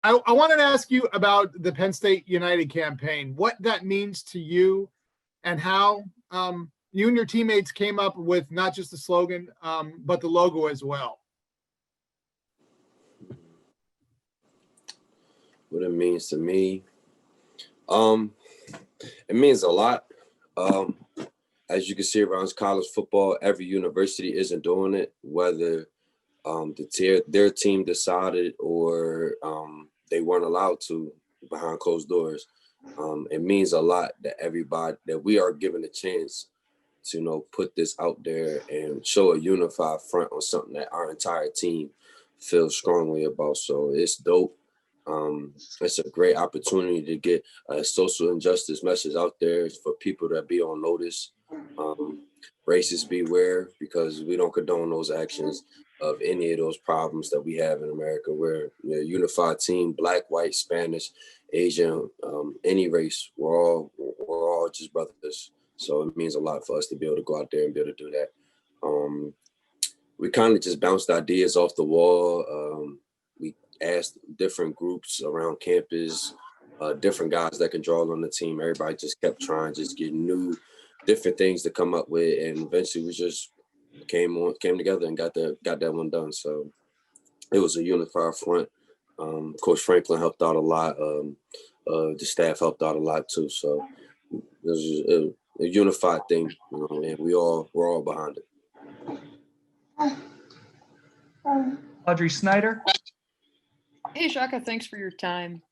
I wanted to ask you about the Penn State United campaign, what that means to you and how you and your teammates came up with not just the slogan, but the logo as well. What it means to me, it means a lot. As you can see around college football, every university isn't doing it, whether their team decided or they weren't allowed to behind closed doors. It means a lot that everybody, that we are given a chance to, you know, put this out there and show a unified front on something that our entire team feels strongly about. So it's dope. It's a great opportunity to get a social injustice message out there for people to be on notice. Racists beware, because we don't condone those actions of any of those problems that we have in America. We're a unified team, Black, white, Spanish, Asian, any race. We're all just brothers. So it means a lot for us to be able to go out there and be able to do that. We kind of just bounced ideas off the wall. We asked different groups around campus, different guys that can draw on the team. Everybody just kept trying, just get new, different things to come up with, and eventually we just came together and got that one done. So it was a unified front. Coach Franklin helped out a lot. The staff helped out a lot too. So it was a unified thing, you know, and we're all behind it. Audrey Snyder. Hey, Shaka, thanks for your time.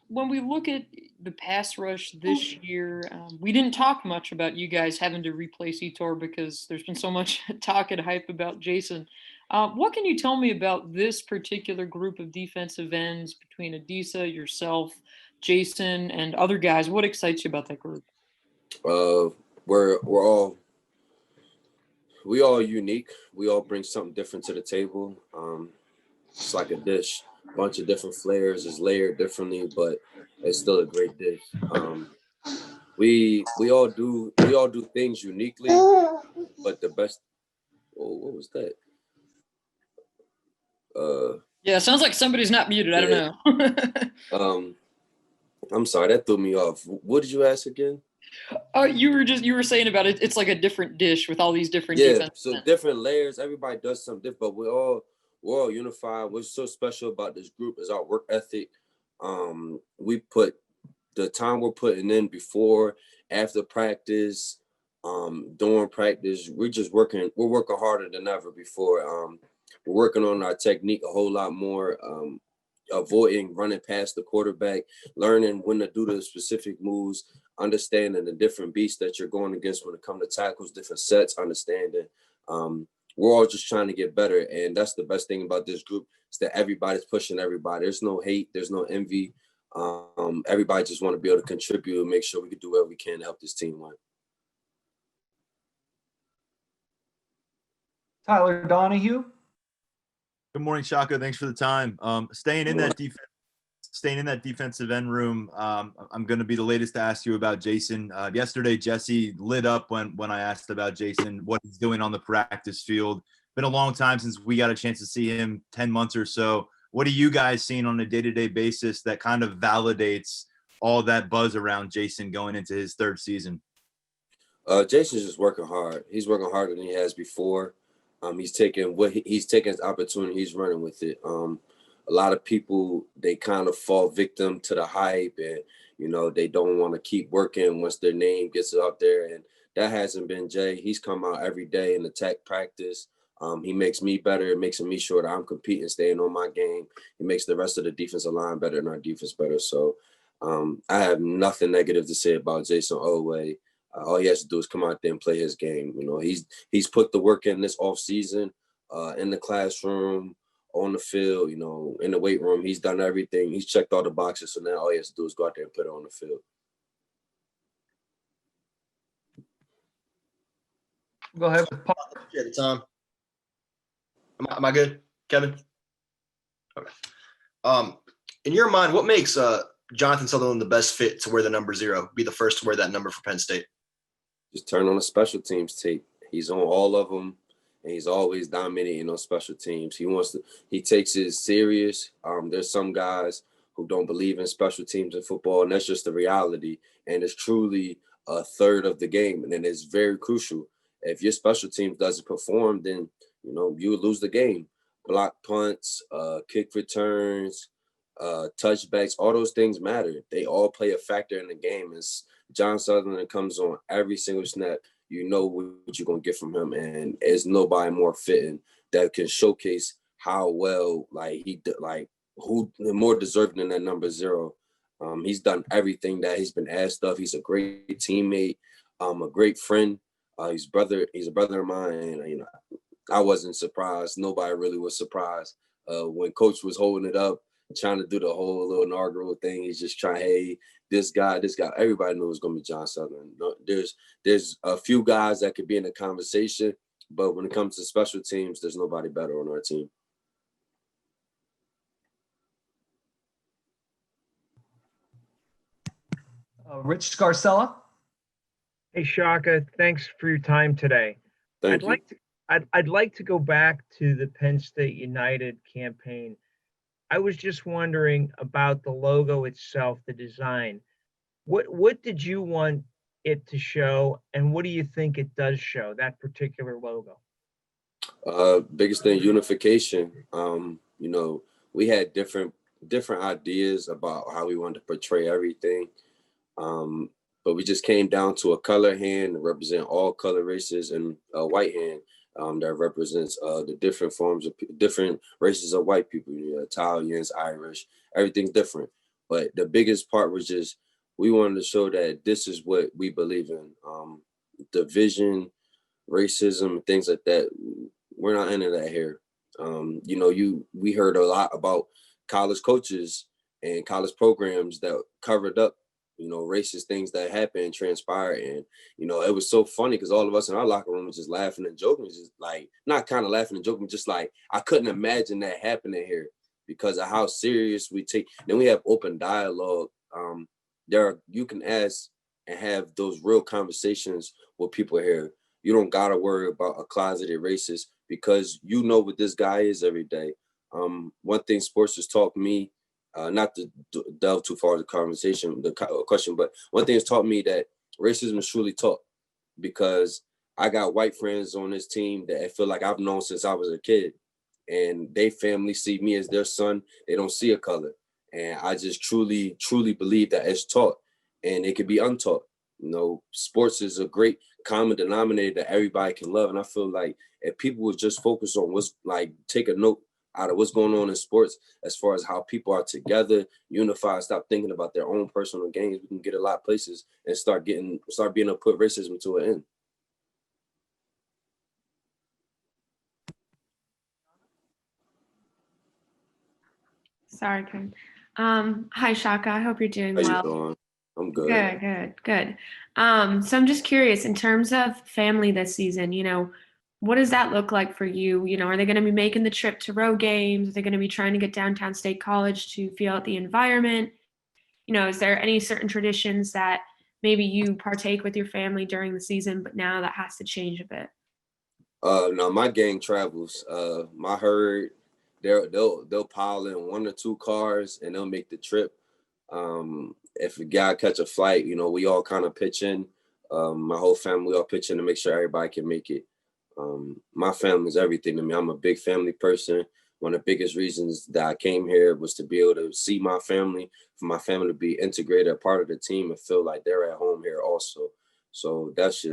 When we look at the pass rush this year, we didn't talk much about you guys having to replace Etor because there's been so much talk and hype about Jason. What can you tell me about this particular group of defensive ends between Adisa, yourself, Jason, and other guys? What excites you about that group? We all unique. We all bring something different to the table. It's like a dish. A bunch of different flavors is layered differently, but it's still a great dish. We all do things uniquely, but the best. Oh, what was that? Yeah, sounds like somebody's not muted. I don't know. I'm sorry, that threw me off. What did you ask again? You were saying about it. It's like a different dish with all these different. So different layers. Everybody does something different, but we're all unified. What's so special about this group is our work ethic. We put the time we're putting in before, after practice, during practice. We're working harder than ever before. We're working on our technique a whole lot more, avoiding running past the quarterback, learning when to do the specific moves, understanding the different beasts that you're going against when it comes to tackles, different sets, understanding. We're all just trying to get better. And that's the best thing about this group, is that everybody's pushing everybody. There's no hate. There's no envy. Everybody just want to be able to contribute and make sure we can do whatever we can to help this team win. Tyler Donahue. Good morning, Shaka. Thanks for the time. Staying in that defensive end room, I'm going to be the latest to ask you about Jason. Yesterday, Jesse lit up when I asked about Jason, what he's doing on the practice field. Been a long time since we got a chance to see him, 10 months or so. What are you guys seeing on a day-to-day basis that kind of validates all that buzz around Jason going into his third season? Jason's just working hard. He's working harder than he has before. He's taking his opportunity. He's running with it. A lot of people, they kind of fall victim to the hype, and, you know, they don't want to keep working once their name gets out there. And that hasn't been Jay. He's come out every day in the tech practice. He makes me better. It makes me sure that I'm competing, staying on my game. He makes the rest of the defensive line better and our defense better. So I have nothing negative to say about Jason Oweh. All he has to do is come out there and play his game. You know, he's put the work in this off season, in the classroom, on the field, you know, in the weight room. He's done everything. He's checked all the boxes. So now all he has to do is go out there and put it on the field. Go ahead. At the time. Am I good, Kevin? Okay. In your mind, what makes Jonathan Sutherland the best fit to wear the number 0, be the first to wear that number for Penn State? Just turn on the special teams tape. He's on all of them, and he's always dominating on special teams. He takes it serious. There's some guys who don't believe in special teams in football, and that's just the reality. And it's truly a third of the game, and it's very crucial. If your special teams doesn't perform, then you would lose the game. Block punts, kick returns, touchbacks, all those things matter. They all play a factor in the game. As John Sutherland comes on every single snap, you know what you're gonna get from him, and there's nobody more fitting that can showcase how well who more deserving than that number 0. He's done everything that he's been asked of. He's a great teammate, a great friend. He's a brother of mine, and I wasn't surprised. Nobody really was surprised when Coach was holding it up, trying to do the whole little inaugural thing. He's just trying, hey, this guy. Everybody knew it was going to be John Sutherland. No, there's a few guys that could be in the conversation, but when it comes to special teams, there's nobody better on our team. Rich Scarcella. Hey, Shaka, thanks for your time today. Thank you. I'd like to go back to the Penn State United campaign. I was just wondering about the logo itself, the design. What did you want it to show, and what do you think it does show, that particular logo? Biggest thing, unification. We had different ideas about how we wanted to portray everything. But we just came down to a color hand to represent all color races, and a white hand that represents the different forms of different races of white people. Italians, Irish, everything's different. But the biggest part was just we wanted to show that this is what we believe in. Division, racism, things like that. We're not into that here. We heard a lot about college coaches and college programs that covered up racist things that happened, transpired. And, it was so funny because all of us in our locker room was just laughing and joking, just like, not kind of laughing and joking, just like, I couldn't imagine that happening here because of how serious we take. Then we have open dialogue. You can ask and have those real conversations with people here. You don't got to worry about a closeted racist because you know what this guy is every day. One thing sports has taught me, not to delve too far into the question, but one thing has taught me that racism is truly taught because I got white friends on this team that I feel like I've known since I was a kid, and they family see me as their son. They don't see a color. And I just truly, truly believe that it's taught and it can be untaught. Sports is a great common denominator that everybody can love. And I feel like if people would just focus on take a note out of what's going on in sports as far as how people are together, unified, stop thinking about their own personal gains, we can get a lot of places and start being able to put racism to an end. Sorry, Kim. Hi, Shaka. I hope you're doing How you well. doing? I'm good. Good. So I'm just curious, in terms of family this season, what does that look like for you? Are they going to be making the trip to road games? Are they going to be trying to get downtown State College to feel out the environment? Is there any certain traditions that maybe you partake with your family during the season, but now that has to change a bit? No, my gang travels. My herd, they'll pile in 1 or 2 cars and they'll make the trip. If a guy catch a flight, we all kind of pitch in. My whole family, we all pitch in to make sure everybody can make it. My family is everything to me. I'm a big family person. One of the biggest reasons that I came here was to be able to see my family, for my family to be integrated, a part of the team, and feel like they're at home here also. So that's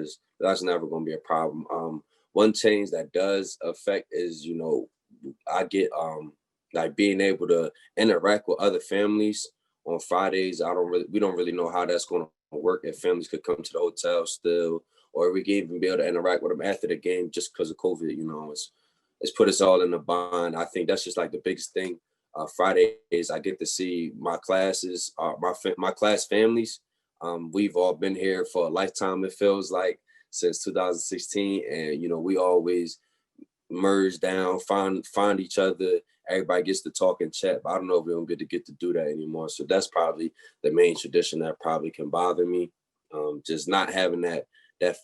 never going to be a problem. One change that does affect is, I get like being able to interact with other families on Fridays. We don't really know how that's going to work, if families could come to the hotel still, or we can even be able to interact with them after the game just because of COVID. It's put us all in a bind. I think that's just like the biggest thing. Fridays, I get to see my classes, my class families. We've all been here for a lifetime, it feels like, since 2016. And, we always merge down, find each other. Everybody gets to talk and chat, but I don't know if we're going to get to do that anymore. So that's probably the main tradition that probably can bother me. Just not having that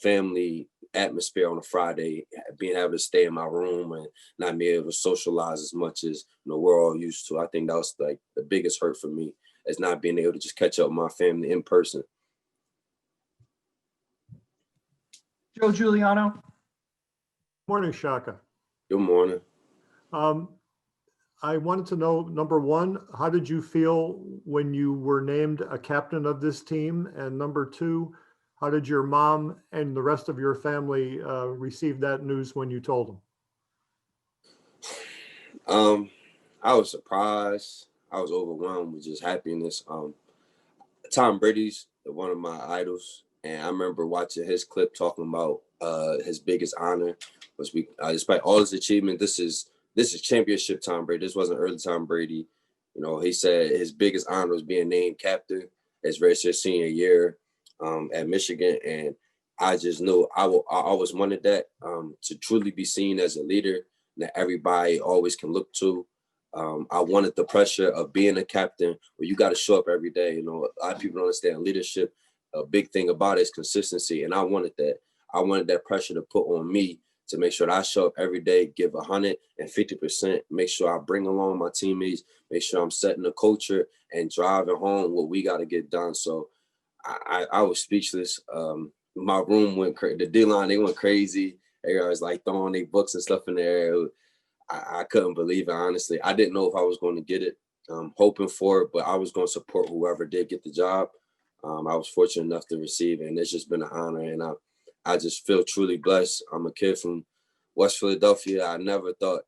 family atmosphere on a Friday, being able to stay in my room and not be able to socialize as much as we're all used to. I think that was like the biggest hurt for me, is not being able to just catch up with my family in person. Joe Giuliano. Morning, Shaka. Good morning. I wanted to know, number one, how did you feel when you were named a captain of this team? And number two, how did your mom and the rest of your family receive that news when you told them? I was surprised. I was overwhelmed with just happiness. Tom Brady's one of my idols, and I remember watching his clip talking about his biggest honor was, despite all his achievement, this is championship Tom Brady. This wasn't early Tom Brady. He said his biggest honor was being named captain his senior year at Michigan, and I just knew I always wanted that, to truly be seen as a leader that everybody always can look to. I wanted the pressure of being a captain where you got to show up every day. A lot of people don't understand leadership. A big thing about it is consistency, and I wanted that. I wanted that pressure to put on me to make sure that I show up every day, give 150%, make sure I bring along my teammates, make sure I'm setting the culture and driving home what we got to get done. So I was speechless. My room went crazy. The D-line, they went crazy. Everybody was like throwing their books and stuff in the air. I couldn't believe it, honestly. I didn't know if I was going to get it, hoping for it, but I was going to support whoever did get the job. I was fortunate enough to receive it, and it's just been an honor, and I just feel truly blessed. I'm a kid from West Philadelphia. I never thought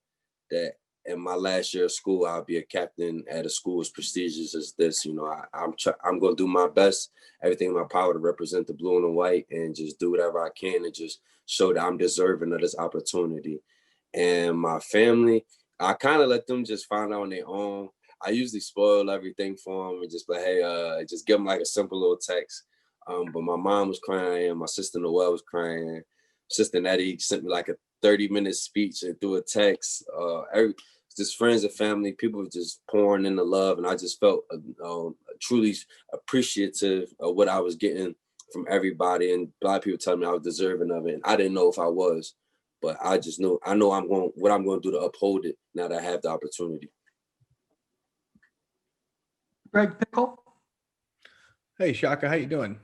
that in my last year of school, I'll be a captain at a school as prestigious as this. I'm going to do my best, everything in my power to represent the blue and the white, and just do whatever I can and just show that I'm deserving of this opportunity. And my family, I kind of let them just find out on their own. I usually spoil everything for them and just be like, hey, just give them like a simple little text. But my mom was crying. My sister Noelle was crying. Sister Nittany sent me like a 30-minute speech and through a text. Just friends and family, people were just pouring in the love. And I just felt truly appreciative of what I was getting from everybody. And a lot of people telling me I was deserving of it. And I didn't know if I was, but I just know what I'm going to do to uphold it now that I have the opportunity. Greg Pickle. Hey, Shaka, how you doing?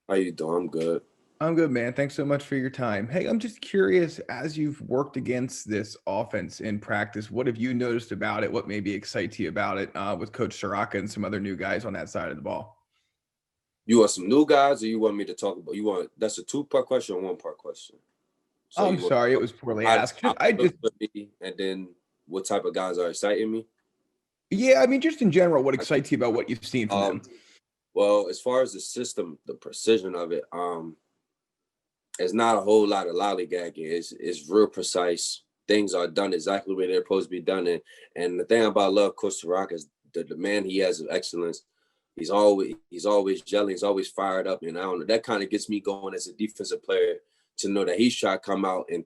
How you doing? I'm good. I'm good, man. Thanks so much for your time. Hey, I'm just curious, as you've worked against this offense in practice, what have you noticed about it? What maybe excites you about it with Coach Shaka and some other new guys on that side of the ball? You want some new guys, or you want me to talk about? That's a 2-part question or 1-part question? So I'm sorry, it was poorly asked. And then what type of guys are exciting me? Yeah, I mean, just in general, what excites you about what you've seen from them? Well, as far as the system, the precision of it, it's not a whole lot of lollygagging. It's real precise. Things are done exactly where they're supposed to be done. And the thing about love Coach Shaka is the demand he has of excellence. He's always gelling. He's always fired up. And I don't know, that kind of gets me going as a defensive player to know that he's trying to come out and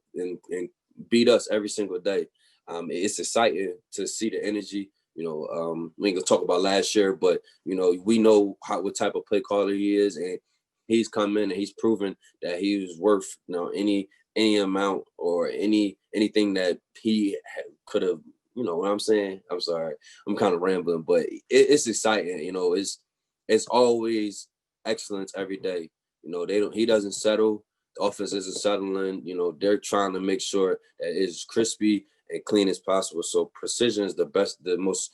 beat us every single day. It's exciting to see the energy. We ain't gonna talk about last year, but we know what type of play caller he is, and he's come in and he's proven that he was worth any amount or anything that he could have. You know what I'm saying? I'm sorry, I'm kind of rambling, but it's exciting. It's always excellence every day. He doesn't settle. The offense isn't settling. They're trying to make sure that it's crispy and clean as possible. So precision is the best, the most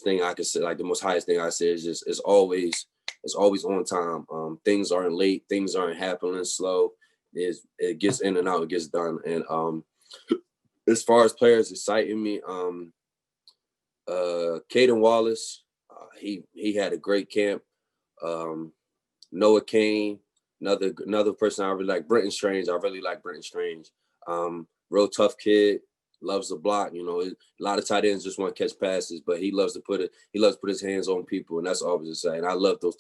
thing I could say, like the most highest thing I say is just it's always on time. Things aren't late, things aren't happening slow. It gets in and out, it gets done. And as far as players exciting me, Caden Wallace, he had a great camp. Noah Kane, another person I really like. Brenton Strange, I really like Brenton Strange. Real tough kid, loves the block. A lot of tight ends just want to catch passes, but he loves to put his hands on people, and that's always exciting. I love those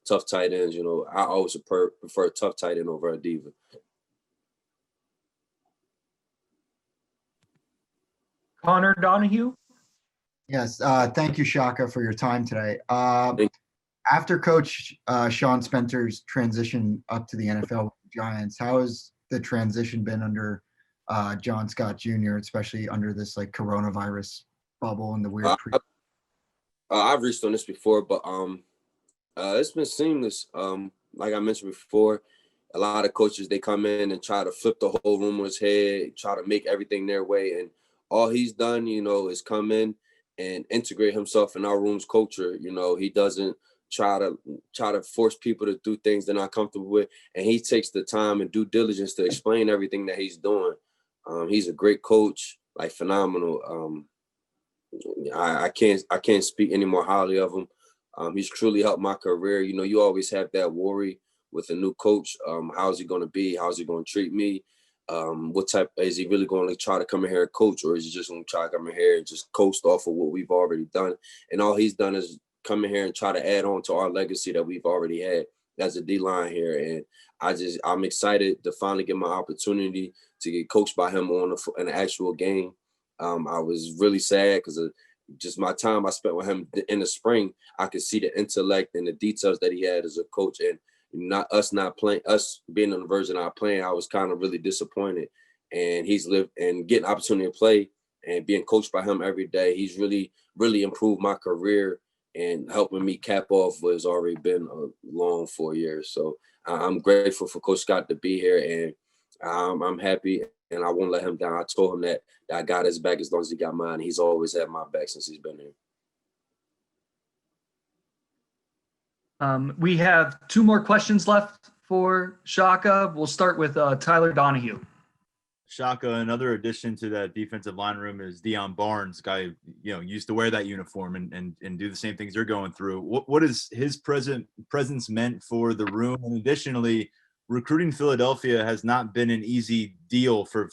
tough tight ends. I always prefer a tough tight end over a diva. Connor Donahue. Yes, thank you, Shaka, for your time today. After Coach Sean Spencer's transition up to the NFL with the Giants, how has the transition been under John Scott Jr., especially under this like coronavirus bubble and the weird I've reached on this before, but it's been seamless. Like I mentioned before, a lot of coaches, they come in and try to flip the whole room on his head, try to make everything their way. And all he's done, is come in and integrate himself in our room's culture. He doesn't try to force people to do things they're not comfortable with. And he takes the time and due diligence to explain everything that he's doing. He's a great coach, like phenomenal. I can't speak any more highly of him. He's truly helped my career. You always have that worry with a new coach. How's he going to be? How's he going to treat me? What type is he really going to try to come in here and coach, or is he just going to try to come in here and just coast off of what we've already done? And all he's done is come in here and try to add on to our legacy that we've already had as a D-line here. And I'm excited to finally get my opportunity to get coached by him on an actual game. I was really sad because of just my time I spent with him in the spring. I could see the intellect and the details that he had as a coach, and not playing, us being on the version of playing, I was kind of really disappointed. And he's lived and getting opportunity to play and being coached by him every day. He's really, really improved my career and helping me cap off what has already been a long 4 years. So I'm grateful for Coach Scott to be here, and I'm happy, and I won't let him down. I told him that I got his back as long as he got mine. He's always had my back since he's been here. We have 2 more questions left for Shaka. We'll start with Tyler Donahue. Shaka, another addition to that defensive line room is Deion Barnes, guy, used to wear that uniform and do the same things you're going through. What is his presence meant for the room? And additionally, recruiting Philadelphia has not been an easy deal for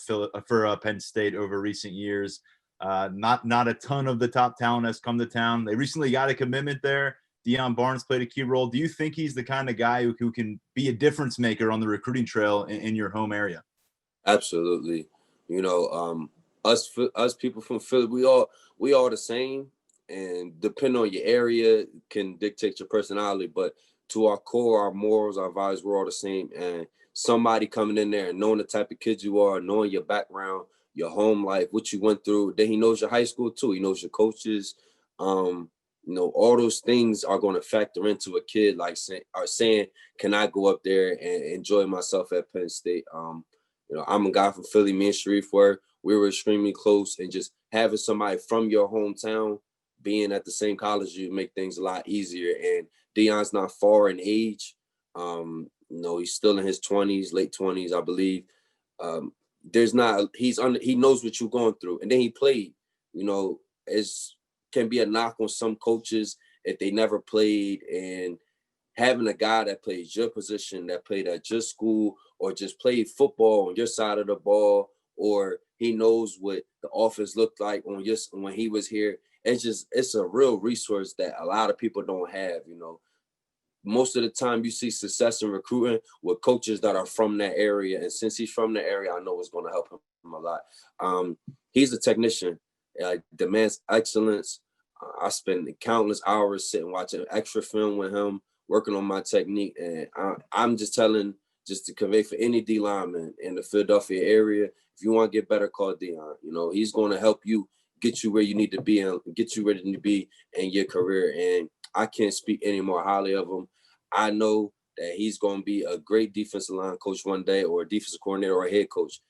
Penn State over recent years. Not a ton of the top talent has come to town. They recently got a commitment there. Deion Barnes played a key role. Do you think he's the kind of guy who can be a difference maker on the recruiting trail in your home area? Absolutely. Us people from Philly, we all the same, and depending on your area can dictate your personality. But to our core, our morals, our values, we're all the same. And somebody coming in there and knowing the type of kid you are, knowing your background, your home life, what you went through, then he knows your high school too. He knows your coaches. All those things are going to factor into a kid like saying, can I go up there and enjoy myself at Penn State? I'm a guy from Philly. Me and Sharif we were extremely close, and just having somebody from your hometown being at the same college, you make things a lot easier. And Deion's not far in age. He's still in his 20s, late 20s, I believe. He knows what you're going through. And then he played, can be a knock on some coaches if they never played, and having a guy that plays your position, that played at your school, or just played football on your side of the ball, or he knows what the offense looked like when he was here. It's a real resource that a lot of people don't have. Most of the time you see success in recruiting with coaches that are from that area. And since he's from the area, I know it's going to help him a lot. He's a technician, demands excellence. I spend countless hours sitting watching extra film with him, working on my technique. And I'm just to convey for any D lineman in the Philadelphia area, if you want to get better, call Deion. He's going to help you get you where you need to be and get you where you need to be in your career. And I can't speak any more highly of him. I know that he's going to be a great defensive line coach one day, or a defensive coordinator, or a head coach,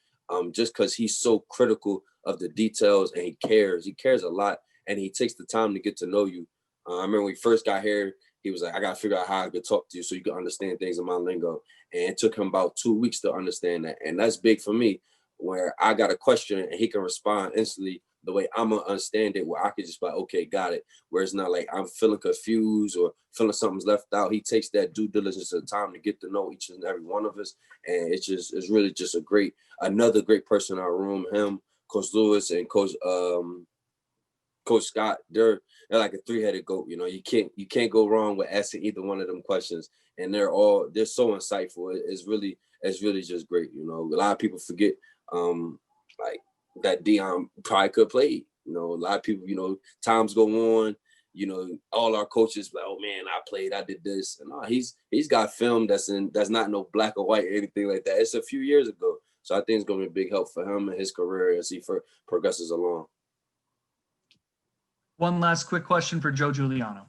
just because he's so critical of the details, and he cares. He cares a lot, and he takes the time to get to know you. I remember when he first got here, he was like, I got to figure out how I could talk to you so you can understand things in my lingo. And it took him about 2 weeks to understand that. And that's big for me, where I got a question and he can respond instantly the way I'm going to understand it, where I could just be like, okay, got it. Where it's not like I'm feeling confused or feeling something's left out. He takes that due diligence of time to get to know each and every one of us. And it's really just another great person in our room. Him, Coach Lewis, and Coach Scott, they're like a 3-headed goat. You can't go wrong with asking either one of them questions. And they're so insightful. It's really just great. A lot of people forget that Deion probably could play. A lot of people, times go on, all our coaches like, oh man, I played, I did this. And he's got film that's not no black or white or anything like that. It's a few years ago. So I think it's going to be a big help for him and his career as he progresses along. One last quick question for Joe Giuliano.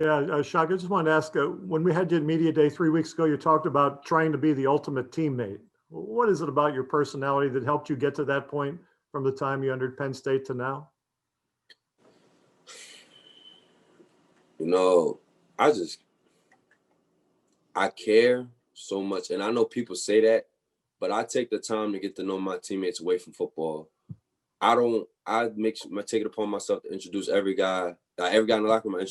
Yeah, Shaka, I just wanted to ask, when we had your media day 3 weeks ago, you talked about trying to be the ultimate teammate. What is it about your personality that helped you get to that point from the time you entered Penn State to now? You know, I care so much. And I know people say that, but I take the time to get to know my teammates away from football. I take it upon myself to introduce every guy in the locker room I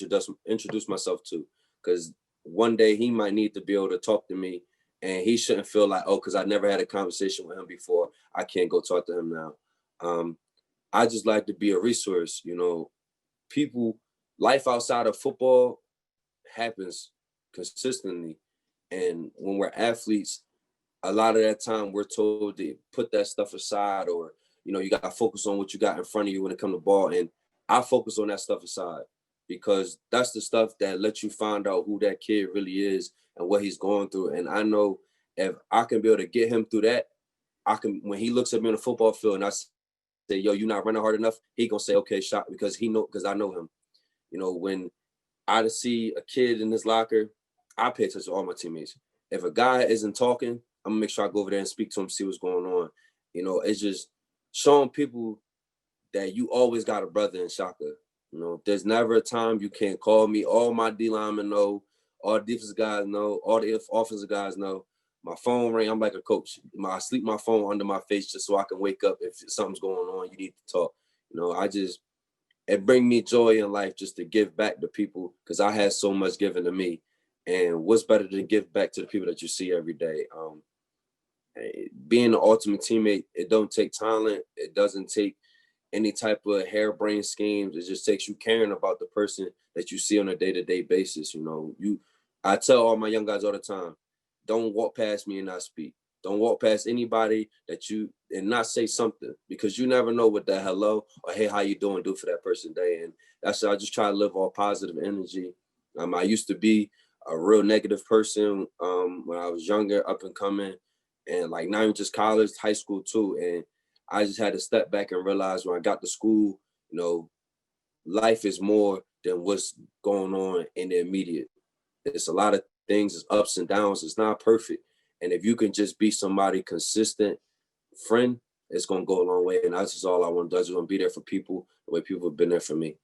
introduce myself to, because one day he might need to be able to talk to me, and he shouldn't feel like, oh, because I never had a conversation with him before, I can't go talk to him now. I just like to be a resource. You know, life outside of football happens consistently, and when we're athletes, a lot of that time we're told to put that stuff aside, or you got to focus on what you got in front of you when it comes to ball. And I focus on that stuff aside, because that's the stuff that lets you find out who that kid really is and what he's going through. And I know if I can be able to get him through that, when he looks at me on the football field and I say, yo, you're not running hard enough, he gonna say, okay, shot, because I know him. When I see a kid in his locker, I pay attention to all my teammates. If a guy isn't talking, I'm gonna make sure I go over there and speak to him, see what's going on. It's just showing people that you always got a brother in Shaka. There's never a time you can't call me. All my D linemen know, all the defensive guys know, all the offensive guys know. My phone ring, I'm like a coach. I sleep my phone under my face just so I can wake up if something's going on, you need to talk. It brings me joy in life just to give back to people, because I had so much given to me. And what's better than give back to the people that you see every day? Being the ultimate teammate, it don't take talent. It doesn't take any type of harebrained schemes. It just takes you caring about the person that you see on a day-to-day basis. I tell all my young guys all the time, don't walk past me and not speak. Don't walk past anybody and not say something, because you never know what that hello or hey, how you doing do for that person day. And that's why I just try to live all positive energy. I used to be a real negative person when I was younger, up and coming, and like not even just college, high school too. And I just had to step back and realize when I got to school, life is more than what's going on in the immediate. It's a lot of things, it's ups and downs, it's not perfect. And if you can just be somebody consistent friend, it's going to go a long way. And that's just all I want to do. I just want to be there for people the way people have been there for me.